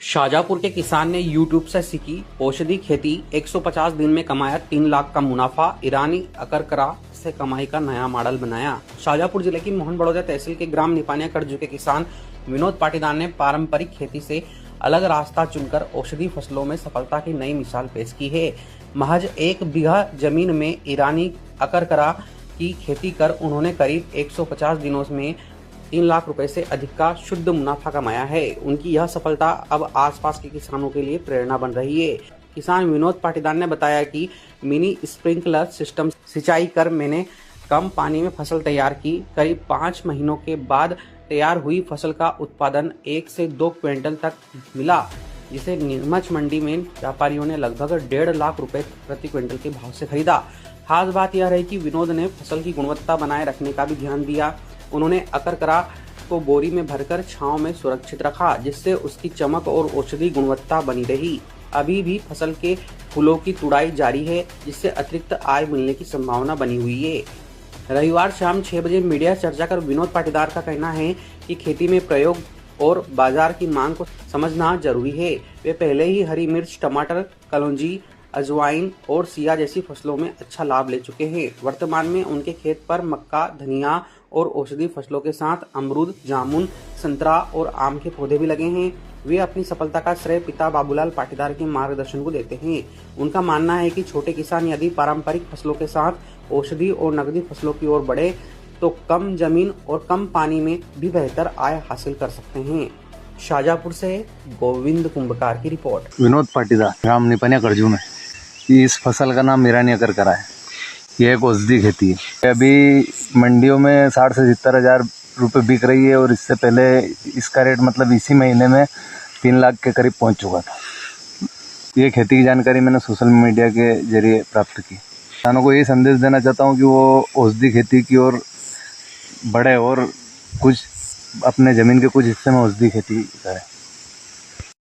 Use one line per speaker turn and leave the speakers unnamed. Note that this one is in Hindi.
शाजापुर के किसान ने यूट्यूब से सीखी औषधि खेती। 150 दिन में कमाया 3 लाख का मुनाफा। ईरानी अकरकरा से कमाई का नया मॉडल बनाया। शाजापुर जिले की मोहन बड़ौदा तहसील के ग्राम निपानिया करजू के किसान विनोद पाटीदार ने पारंपरिक खेती से अलग रास्ता चुनकर औषधि फसलों में सफलता की नई मिसाल पेश की है। महज 1 बीघा जमीन में ईरानी अकरकरा की खेती कर उन्होंने करीब 150 दिनों में 3 लाख रुपए से अधिक का शुद्ध मुनाफा कमाया है। उनकी यह सफलता अब आसपास के किसानों के लिए प्रेरणा बन रही है। किसान विनोद पाटीदार ने बताया कि मिनी स्प्रिंकलर सिस्टम सिंचाई कर मैंने कम पानी में फसल तैयार की। करीब 5 महीनों के बाद तैयार हुई फसल का उत्पादन 1 से 2 क्विंटल तक मिला, जिसे नीमच मंडी में व्यापारियों ने लगभग 1.5 लाख रुपए प्रति क्विंटल के भाव से खरीदा। खास बात यह रही कि विनोद ने फसल की गुणवत्ता बनाए रखने का भी ध्यान दिया। उन्होंने अकरकरा को बोरी में भरकर छांव में सुरक्षित रखा, जिससे उसकी चमक और औषधि गुणवत्ता बनी रही। अभी भी फसल के फूलों की तुड़ाई जारी है, जिससे अतिरिक्त आय मिलने की संभावना बनी हुई है। रविवार शाम 6 बजे मीडिया चर्चा कर विनोद पाटीदार का कहना है कि खेती में प्रयोग और बाजार की मांग को समझना जरूरी है। वे पहले ही हरी मिर्च, टमाटर, कलौंजी, अजवाइन और सिया जैसी फसलों में अच्छा लाभ ले चुके हैं। वर्तमान में उनके खेत पर मक्का, धनिया और औषधि फसलों के साथ अमरूद, जामुन, संतरा और आम के पौधे भी लगे हैं। वे अपनी सफलता का श्रेय पिता बाबूलाल पाटीदार के मार्गदर्शन को देते हैं। उनका मानना है कि छोटे किसान यदि पारंपरिक फसलों के साथ औषधि और नकदी फसलों की ओर बढ़े तो कम जमीन और कम पानी में भी बेहतर आय हासिल कर सकते हैं। शाजापुर से गोविंद कुंभकार की रिपोर्ट।
विनोद पाटीदार, ग्राम निपानिया करजू में। इस फसल का नाम ईरानी अकरकरा है। यह एक औषधि खेती है। अभी मंडियों में 60 से 70 हजार रुपये बिक रही है और इससे पहले इसका रेट मतलब इसी महीने में 3 लाख के करीब पहुंच चुका था। ये खेती की जानकारी मैंने सोशल मीडिया के जरिए प्राप्त की। किसानों को ये संदेश देना चाहता हूँ कि वो औषधि खेती की ओर बढ़े और कुछ अपने ज़मीन के कुछ हिस्से में औषधि खेती करें।